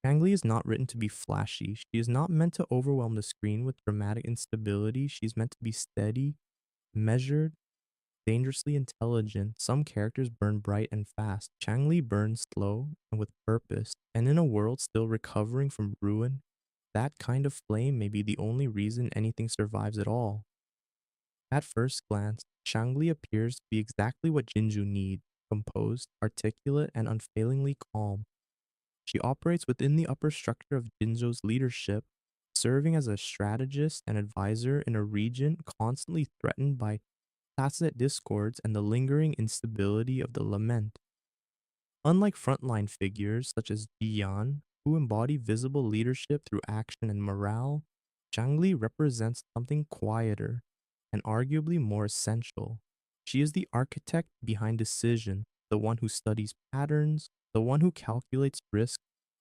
Changli is not written to be flashy. She is not meant to overwhelm the screen with dramatic instability. She's meant to be steady, measured, dangerously intelligent. Some characters burn bright and fast. Changli burns slow and with purpose. And in a world still recovering from ruin, that kind of flame may be the only reason anything survives at all. At first glance, Changli appears to be exactly what Jinju needs: composed, articulate, and unfailingly calm. She operates within the upper structure of Jinzou's leadership, serving as a strategist and advisor in a region constantly threatened by tacit discords and the lingering instability of the lament. Unlike frontline figures such as Jiyan, who embody visible leadership through action and morale, Zhangli represents something quieter and arguably more essential. She is the architect behind decision, the one who studies patterns, the one who calculates risk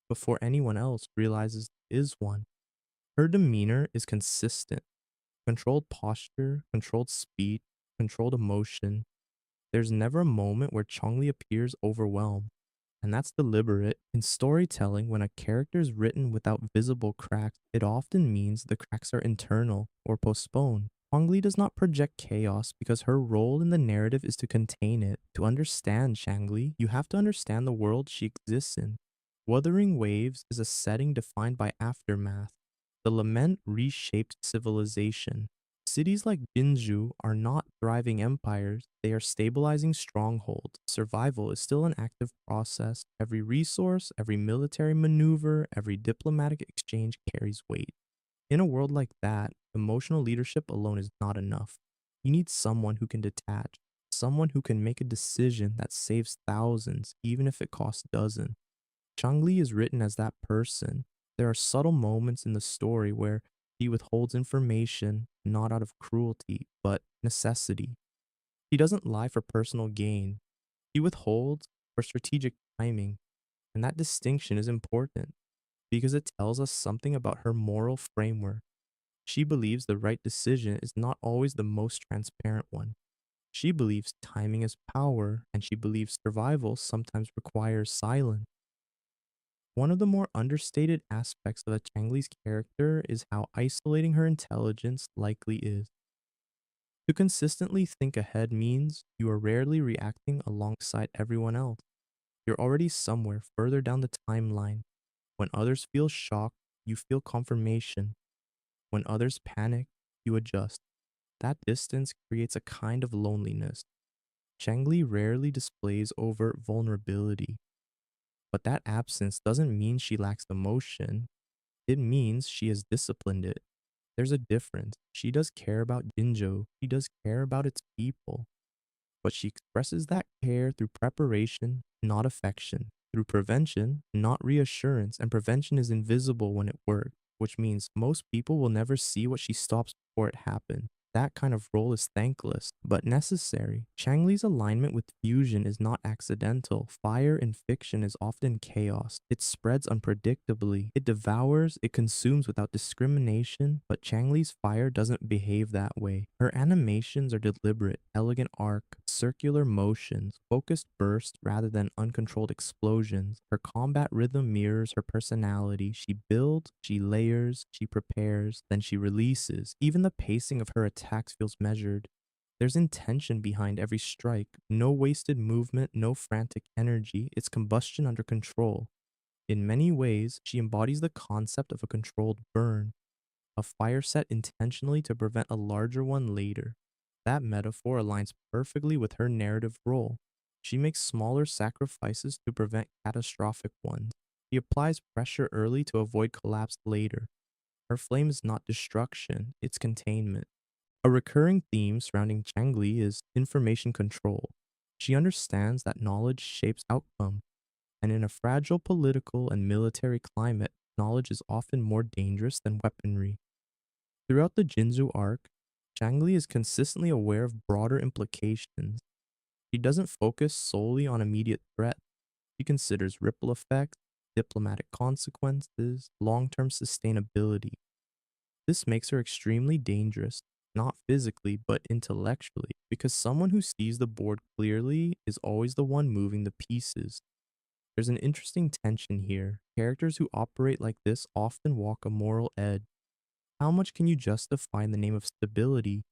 before anyone else realizes there is one. Her demeanor is consistent: controlled posture, controlled speech, controlled emotion. There's never a moment where Chongli appears overwhelmed, and that's deliberate. In storytelling, when a character is written without visible cracks, it often means the cracks are internal or postponed. Chongli does not project chaos because her role in the narrative is to contain it. To understand Changli, you have to understand the world she exists in. Wuthering Waves is a setting defined by aftermath. The lament reshaped civilization. Cities like Jinju are not thriving empires, they are stabilizing strongholds. Survival is still an active process. Every resource, every military maneuver, every diplomatic exchange carries weight. In a world like that, emotional leadership alone is not enough. You need someone who can detach, someone who can make a decision that saves thousands, even if it costs dozens. Changli is written as that person. There are subtle moments in the story where he withholds information, not out of cruelty, but necessity. He doesn't lie for personal gain. He withholds for strategic timing. And that distinction is important because it tells us something about her moral framework. She believes the right decision is not always the most transparent one. She believes timing is power, and she believes survival sometimes requires silence. One of the more understated aspects of a Changli's character is how isolating her intelligence likely is. To consistently think ahead means you are rarely reacting alongside everyone else. You're already somewhere further down the timeline. When others feel shocked, you feel confirmation. When others panic, you adjust. That distance creates a kind of loneliness. Changli rarely displays overt vulnerability, but that absence doesn't mean she lacks emotion. It means she has disciplined it. There's a difference. She does care about Jinjo. She does care about its people. But she expresses that care through preparation, not affection. Through prevention, not reassurance. And prevention is invisible when it works, which means most people will never see what she stops before it happens. That kind of role is thankless, but necessary. Changli's alignment with fusion is not accidental. Fire in fiction is often chaos. It spreads unpredictably. It devours, it consumes without discrimination, but Changli's fire doesn't behave that way. Her animations are deliberate, elegant arc, circular motions, focused bursts rather than uncontrolled explosions. Her combat rhythm mirrors her personality. She builds, she layers, she prepares, then she releases. Even the pacing of her attacks feels measured. There's intention behind every strike. No wasted movement, no frantic energy. It's combustion under control. In many ways, she embodies the concept of a controlled burn, a fire set intentionally to prevent a larger one later. That metaphor aligns perfectly with her narrative role. She makes smaller sacrifices to prevent catastrophic ones. She applies pressure early to avoid collapse later. Her flame is not destruction, it's containment. A recurring theme surrounding Changli is information control. She understands that knowledge shapes outcome, and in a fragile political and military climate, knowledge is often more dangerous than weaponry. Throughout the Jinzu arc, Changli is consistently aware of broader implications. She doesn't focus solely on immediate threats. She considers ripple effects, diplomatic consequences, long-term sustainability. This makes her extremely dangerous, not physically, but intellectually, because someone who sees the board clearly is always the one moving the pieces. There's an interesting tension here. Characters who operate like this often walk a moral edge. How much can you justify in the name of stability?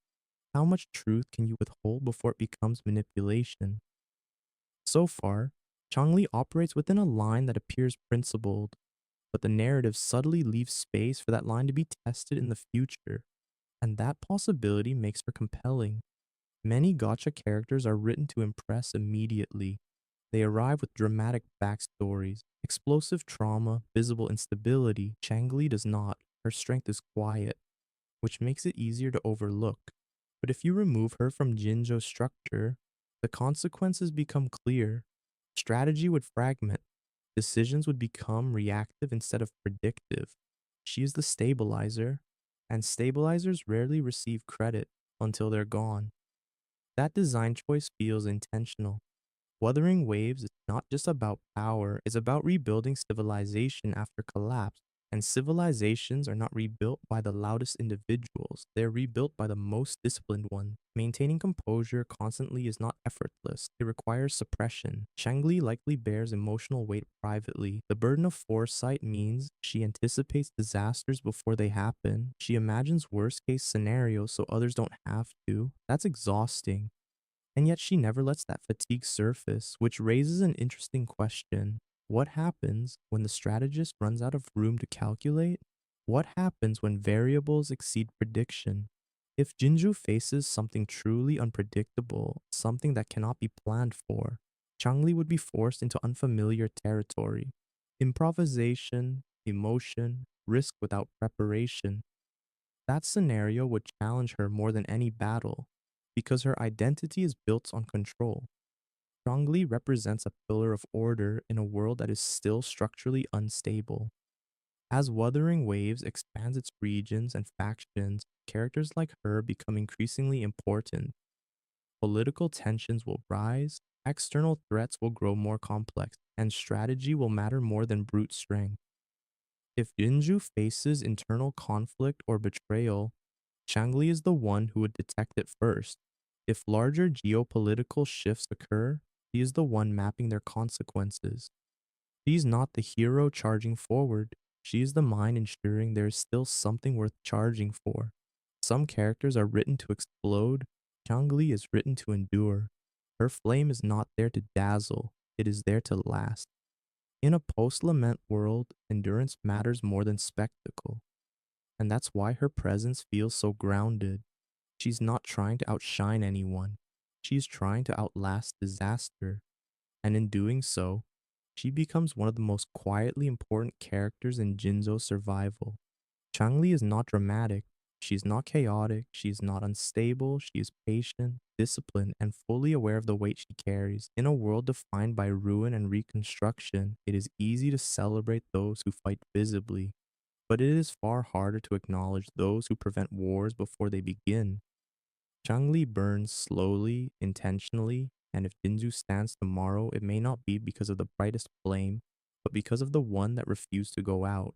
How much truth can you withhold before it becomes manipulation? So far, Changli operates within a line that appears principled, but the narrative subtly leaves space for that line to be tested in the future, and that possibility makes her compelling. Many gacha characters are written to impress immediately. They arrive with dramatic backstories, explosive trauma, visible instability. Changli does not. Her strength is quiet, which makes it easier to overlook. But if you remove her from Jinzhou's structure, the consequences become clear. Strategy would fragment, decisions would become reactive instead of predictive. She is the stabilizer, and stabilizers rarely receive credit until they're gone. That design choice feels intentional. Wuthering Waves is not just about power, it's about rebuilding civilization after collapse. And civilizations are not rebuilt by the loudest individuals, they're rebuilt by the most disciplined ones. Maintaining composure constantly is not effortless, it requires suppression. Changli likely bears emotional weight privately. The burden of foresight means she anticipates disasters before they happen. She imagines worst case scenarios so others don't have to. That's exhausting. And yet she never lets that fatigue surface, which raises an interesting question. What happens when the strategist runs out of room to calculate? What happens when variables exceed prediction? If Jinju faces something truly unpredictable, something that cannot be planned for, Changli would be forced into unfamiliar territory. Improvisation, emotion, risk without preparation. That scenario would challenge her more than any battle, because her identity is built on control. Changli represents a pillar of order in a world that is still structurally unstable. As Wuthering Waves expands its regions and factions, characters like her become increasingly important. Political tensions will rise, external threats will grow more complex, and strategy will matter more than brute strength. If Jinju faces internal conflict or betrayal, Changli is the one who would detect it first. If larger geopolitical shifts occur, he is the one mapping their consequences. She's not the hero charging forward. She is the mind ensuring there is still something worth charging for. Some characters are written to explode. Changli is written to endure. Her flame is not there to dazzle, it is there to last. In a post-lament world, endurance matters more than spectacle. And that's why her presence feels so grounded. She's not trying to outshine anyone. She's trying to outlast disaster. And in doing so, she becomes one of the most quietly important characters in Jinzo's survival. Changli is not dramatic. She's not chaotic. She's not unstable. She is patient, disciplined, and fully aware of the weight she carries. In a world defined by ruin and reconstruction, it is easy to celebrate those who fight visibly, but it is far harder to acknowledge those who prevent wars before they begin. Changli burns slowly, intentionally, and if Jinzu stands tomorrow, it may not be because of the brightest flame, but because of the one that refused to go out.